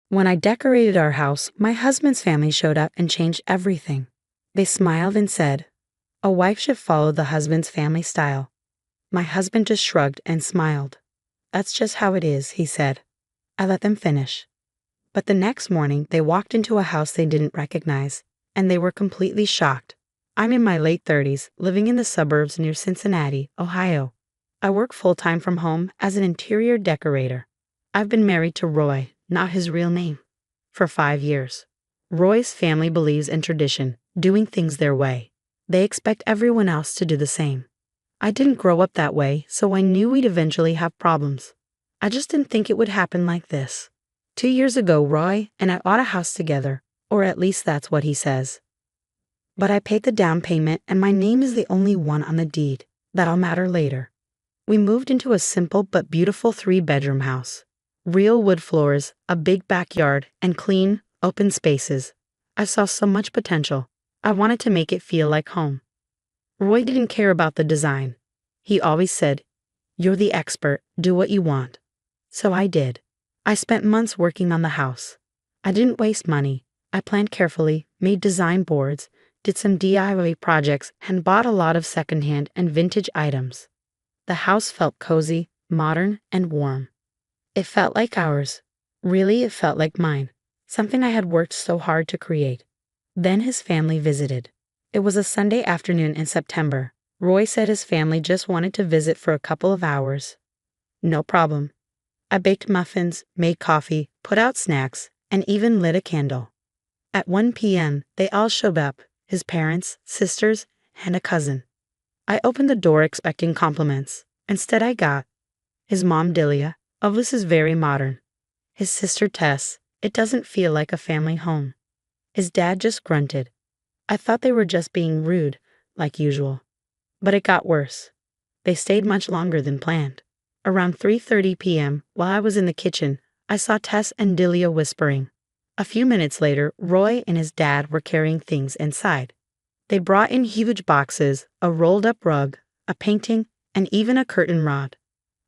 When I decorated our house, my husband's family showed up and changed everything. They smiled and said, "A wife should follow the husband's family style." My husband just shrugged and smiled. "That's just how it is," he said. I let them finish. But the next morning, they walked into a house they didn't recognize, and they were completely shocked. I'm in my late 30s, living in the suburbs near Cincinnati, Ohio. I work full-time from home as an interior decorator. I've been married to Roy, not his real name, for 5 years. Roy's family believes in tradition, doing things their way. They expect everyone else to do the same. I didn't grow up that way, so I knew we'd eventually have problems. I just didn't think it would happen like this. 2 years ago, Roy and I bought a house together, or at least that's what he says. But I paid the down payment and my name is the only one on the deed. That'll matter later. We moved into a simple but beautiful 3-bedroom house. Real wood floors, a big backyard, and clean, open spaces. I saw so much potential. I wanted to make it feel like home. Roy didn't care about the design. He always said, "You're the expert, do what you want." So I did. I spent months working on the house. I didn't waste money. I planned carefully, made design boards, did some DIY projects, and bought a lot of secondhand and vintage items. The house felt cozy, modern, and warm. It felt like ours. Really, it felt like mine. Something I had worked so hard to create. Then his family visited. It was a Sunday afternoon in September. Roy said his family just wanted to visit for a couple of hours. No problem. I baked muffins, made coffee, put out snacks, and even lit a candle. At 1 p.m., they all showed up, his parents, sisters, and a cousin. I opened the door expecting compliments. Instead I got his mom, Delia. "Oh, this is very modern." His sister, Tess. "It doesn't feel like a family home." His dad just grunted. I thought they were just being rude, like usual. But it got worse. They stayed much longer than planned. Around 3:30 p.m., while I was in the kitchen, I saw Tess and Delia whispering. A few minutes later, Roy and his dad were carrying things inside. They brought in huge boxes, a rolled-up rug, a painting, and even a curtain rod.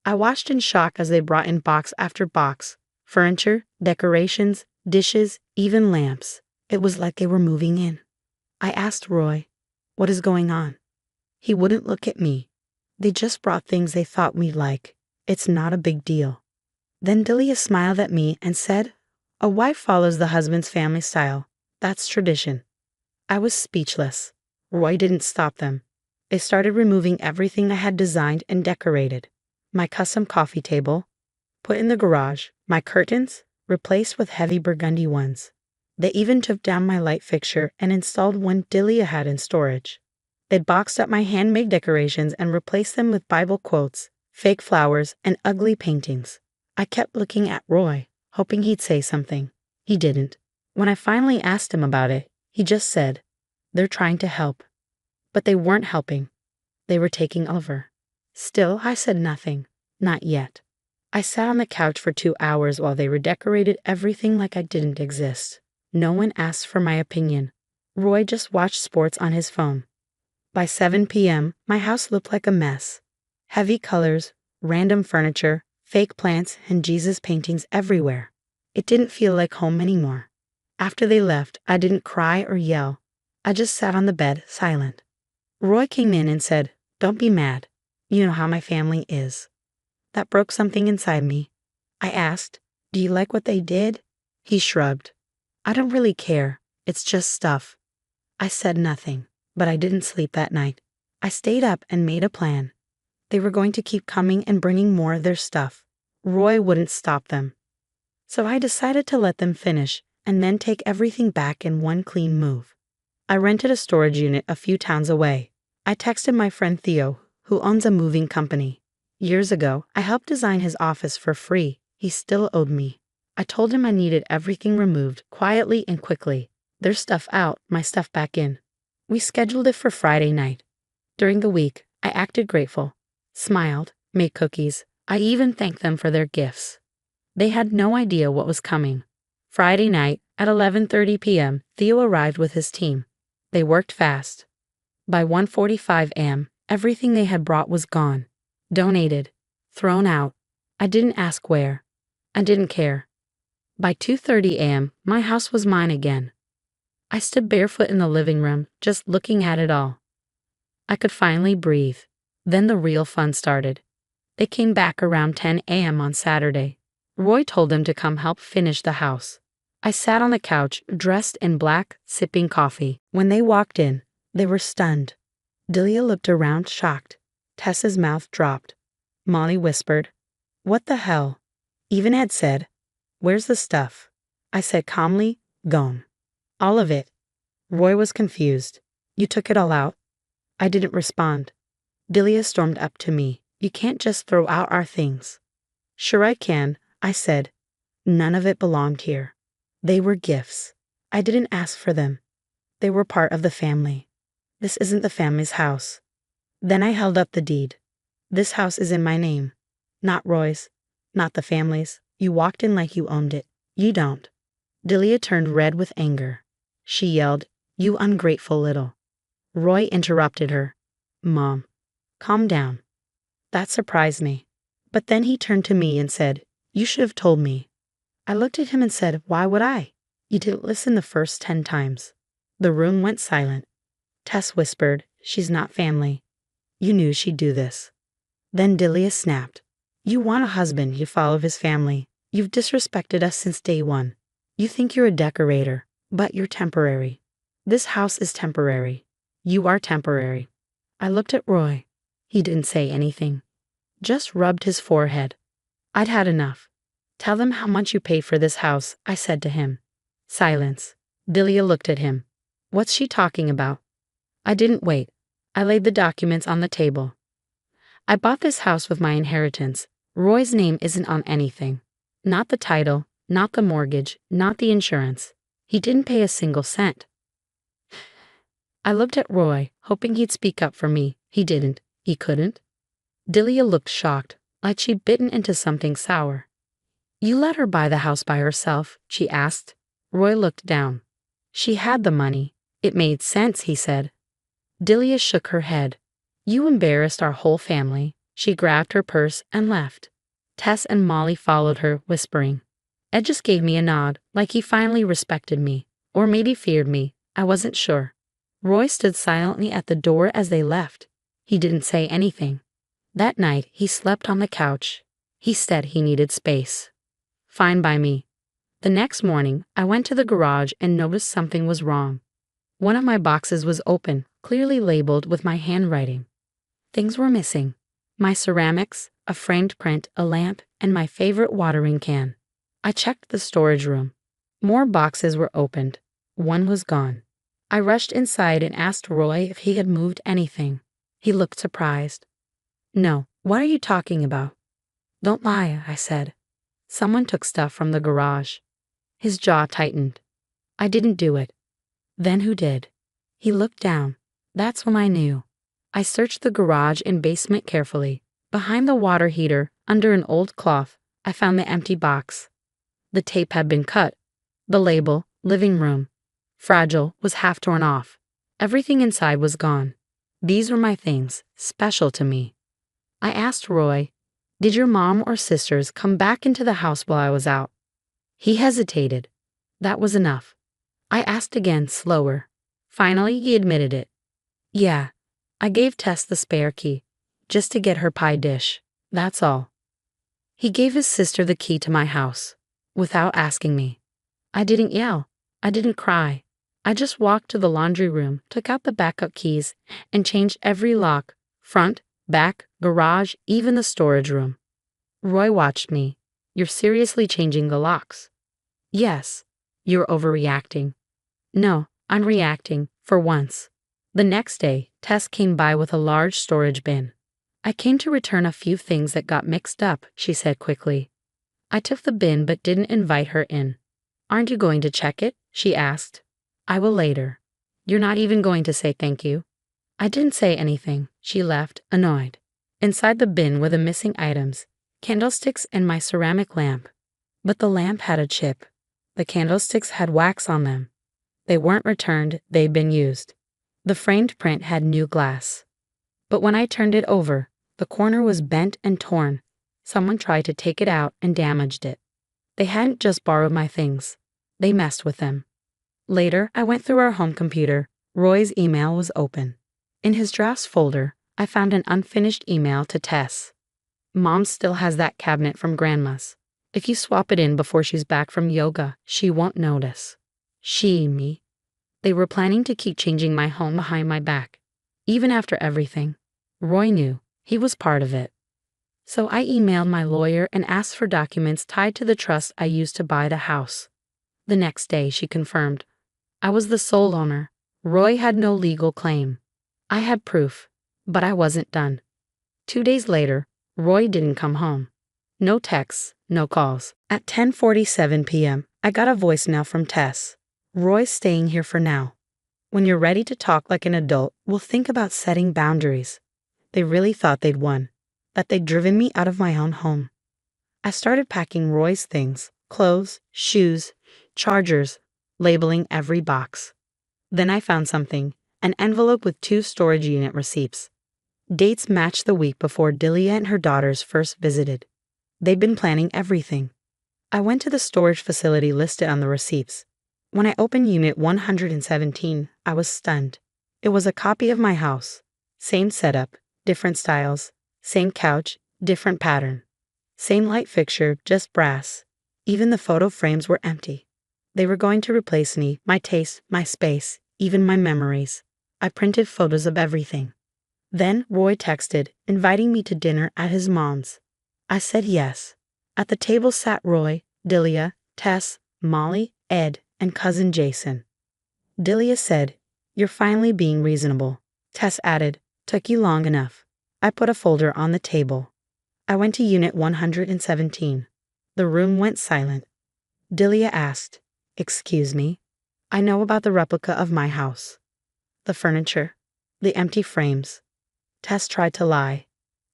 I watched in shock as they brought in box after box, furniture, decorations, dishes, even lamps. It was like they were moving in. I asked Roy, "What is going on?" He wouldn't look at me. "They just brought things they thought we'd like. It's not a big deal." Then Delia smiled at me and said, "A wife follows the husband's family style. That's tradition." I was speechless. Roy didn't stop them. They started removing everything I had designed and decorated. My custom coffee table, put in the garage, my curtains, replaced with heavy burgundy ones. They even took down my light fixture and installed one Delia had in storage. They boxed up my handmade decorations and replaced them with Bible quotes, fake flowers, and ugly paintings. I kept looking at Roy, hoping he'd say something. He didn't. When I finally asked him about it, he just said, "They're trying to help." But they weren't helping. They were taking over. Still, I said nothing. Not yet. I sat on the couch for 2 hours while they redecorated everything like I didn't exist. No one asked for my opinion. Roy just watched sports on his phone. By 7 p.m., my house looked like a mess. Heavy colors, random furniture, fake plants, and Jesus paintings everywhere. It didn't feel like home anymore. After they left, I didn't cry or yell. I just sat on the bed, silent. Roy came in and said, "Don't be mad. You know how my family is." That broke something inside me. I asked, "Do you like what they did?" He shrugged. "I don't really care. It's just stuff." I said nothing, but I didn't sleep that night. I stayed up and made a plan. They were going to keep coming and bringing more of their stuff. Roy wouldn't stop them. So I decided to let them finish and then take everything back in one clean move. I rented a storage unit a few towns away. I texted my friend Theo, who owns a moving company. Years ago, I helped design his office for free. He still owed me. I told him I needed everything removed, quietly and quickly. Their stuff out, my stuff back in. We scheduled it for Friday night. During the week, I acted grateful, smiled, made cookies. I even thanked them for their gifts. They had no idea what was coming. Friday night, at 11:30 p.m., Theo arrived with his team. They worked fast. By 1:45 a.m., everything they had brought was gone. Donated. Thrown out. I didn't ask where. I didn't care. By 2:30 a.m., my house was mine again. I stood barefoot in the living room, just looking at it all. I could finally breathe. Then the real fun started. They came back around 10 a.m. on Saturday. Roy told them to come help finish the house. I sat on the couch, dressed in black, sipping coffee. When they walked in, they were stunned. Delia looked around, shocked. Tessa's mouth dropped. Molly whispered, "What the hell?" Even had said, "Where's the stuff?" I said calmly, "Gone. All of it." Roy was confused. "You took it all out?" I didn't respond. Delia stormed up to me. "You can't just throw out our things." "Sure I can," I said. "None of it belonged here. They were gifts. I didn't ask for them. They were part of the family. This isn't the family's house." Then I held up the deed. "This house is in my name. Not Roy's. Not the family's. You walked in like you owned it. You don't." Delia turned red with anger. She yelled, "You ungrateful little." Roy interrupted her. "Mom, calm down." That surprised me. But then he turned to me and said, "You should have told me." I looked at him and said, "Why would I? You didn't listen the first 10 times." The room went silent. Tess whispered, "She's not family. You knew she'd do this." Then Delia snapped, "You want a husband, you follow his family. You've disrespected us since day one. You think you're a decorator, but you're temporary. This house is temporary. You are temporary." I looked at Roy. He didn't say anything. Just rubbed his forehead. I'd had enough. "Tell them how much you paid for this house," I said to him. Silence. Delia looked at him. "What's she talking about?" I didn't wait. I laid the documents on the table. "I bought this house with my inheritance. Roy's name isn't on anything. Not the title, not the mortgage, not the insurance. He didn't pay a single cent." I looked at Roy, hoping he'd speak up for me. He didn't. He couldn't. Delia looked shocked, like she'd bitten into something sour. "You let her buy the house by herself?" she asked. Roy looked down. "She had the money. It made sense," he said. Delia shook her head. "You embarrassed our whole family." She grabbed her purse and left. Tess and Molly followed her, whispering. Ed just gave me a nod, like he finally respected me. Or maybe feared me. I wasn't sure. Roy stood silently at the door as they left. He didn't say anything. That night, he slept on the couch. He said he needed space. Fine by me. The next morning, I went to the garage and noticed something was wrong. One of my boxes was open, clearly labeled with my handwriting. Things were missing. My ceramics, a framed print, a lamp, and my favorite watering can. I checked the storage room. More boxes were opened. One was gone. I rushed inside and asked Roy if he had moved anything. He looked surprised. "No, what are you talking about?" "Don't lie," I said. "Someone took stuff from the garage." His jaw tightened. "I didn't do it." "Then who did?" He looked down. That's when I knew. I searched the garage and basement carefully. Behind the water heater, under an old cloth, I found the empty box. The tape had been cut. The label, living room, fragile, was half torn off. Everything inside was gone. These were my things, special to me. I asked Roy, "Did your mom or sisters come back into the house while I was out?" He hesitated. That was enough. I asked again, slower. Finally, he admitted it. "Yeah, I gave Tess the spare key, just to get her pie dish. That's all." He gave his sister the key to my house, without asking me. I didn't yell. I didn't cry. I just walked to the laundry room, took out the backup keys, and changed every lock, front, back, garage, even the storage room. Roy watched me. "You're seriously changing the locks?" "Yes." "You're overreacting." "No, I'm reacting, for once." The next day, Tess came by with a large storage bin. "I came to return a few things that got mixed up," she said quickly. I took the bin but didn't invite her in. "Aren't you going to check it?" she asked. "I will later." "You're not even going to say thank you?" I didn't say anything. She left, annoyed. Inside the bin were the missing items, candlesticks and my ceramic lamp. But the lamp had a chip. The candlesticks had wax on them. They weren't returned, they'd been used. The framed print had new glass. But when I turned it over, the corner was bent and torn. Someone tried to take it out and damaged it. They hadn't just borrowed my things, they messed with them. Later, I went through our home computer. Roy's email was open. In his drafts folder, I found an unfinished email to Tess. Mom still has that cabinet from Grandma's. If you swap it in before she's back from yoga, she won't notice. Me. They were planning to keep changing my home behind my back. Even after everything, Roy knew he was part of it. So I emailed my lawyer and asked for documents tied to the trust I used to buy the house. The next day, she confirmed. I was the sole owner. Roy had no legal claim. I had proof, but I wasn't done. 2 days later, Roy didn't come home. No texts, no calls. At 10:47 p.m., I got a voicemail from Tess. Roy's staying here for now. When you're ready to talk like an adult, we'll think about setting boundaries. They really thought they'd won, that they'd driven me out of my own home. I started packing Roy's things, clothes, shoes, chargers, labeling every box. Then I found something, an envelope with 2 storage unit receipts. Dates matched the week before Delia and her daughters first visited. They'd been planning everything. I went to the storage facility listed on the receipts. When I opened Unit 117, I was stunned. It was a copy of my house. Same setup, different styles. Same couch, different pattern. Same light fixture, just brass. Even the photo frames were empty. They were going to replace me, my taste, my space, even my memories. I printed photos of everything. Then Roy texted, inviting me to dinner at his mom's. I said yes. At the table sat Roy, Delia, Tess, Molly, Ed, and cousin Jason. Delia said, "You're finally being reasonable." Tess added, "Took you long enough." I put a folder on the table. I went to Unit 117. The room went silent. Delia asked, "Excuse me?" I know about the replica of my house. The furniture. The empty frames. Tess tried to lie.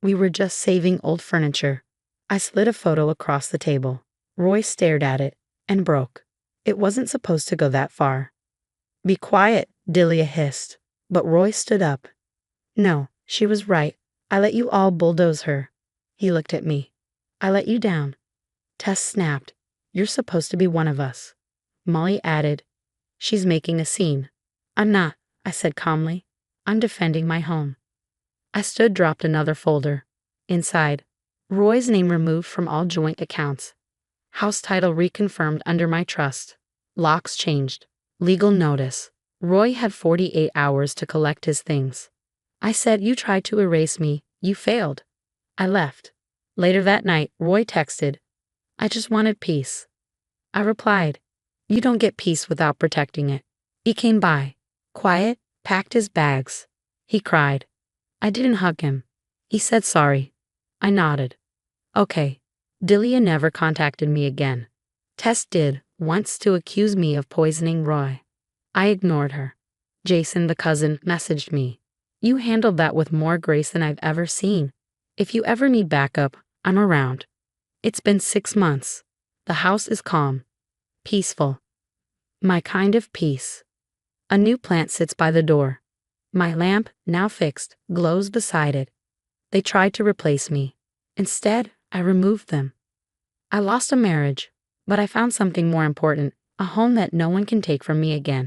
We were just saving old furniture. I slid a photo across the table. Roy stared at it and broke. It wasn't supposed to go that far. "Be quiet," Delia hissed. But Roy stood up. "No, she was right. I let you all bulldoze her." He looked at me. "I let you down." Tess snapped. "You're supposed to be one of us." Molly added, "She's making a scene." "I'm not," I said calmly. "I'm defending my home." I dropped another folder. Inside, Roy's name removed from all joint accounts. House title reconfirmed under my trust. Locks changed. Legal notice. Roy had 48 hours to collect his things. I said, "You tried to erase me. You failed." I left. Later that night, Roy texted, "I just wanted peace." I replied, "You don't get peace without protecting it." He came by, quiet, packed his bags. He cried. I didn't hug him. He said sorry. I nodded. Okay. Delia never contacted me again. Tess did, once, to accuse me of poisoning Roy. I ignored her. Jason, the cousin, messaged me. "You handled that with more grace than I've ever seen. If you ever need backup, I'm around." It's been 6 months. The house is calm. Peaceful. My kind of peace. A new plant sits by the door. My lamp, now fixed, glows beside it. They tried to replace me. Instead, I removed them. I lost a marriage, but I found something more important, a home that no one can take from me again.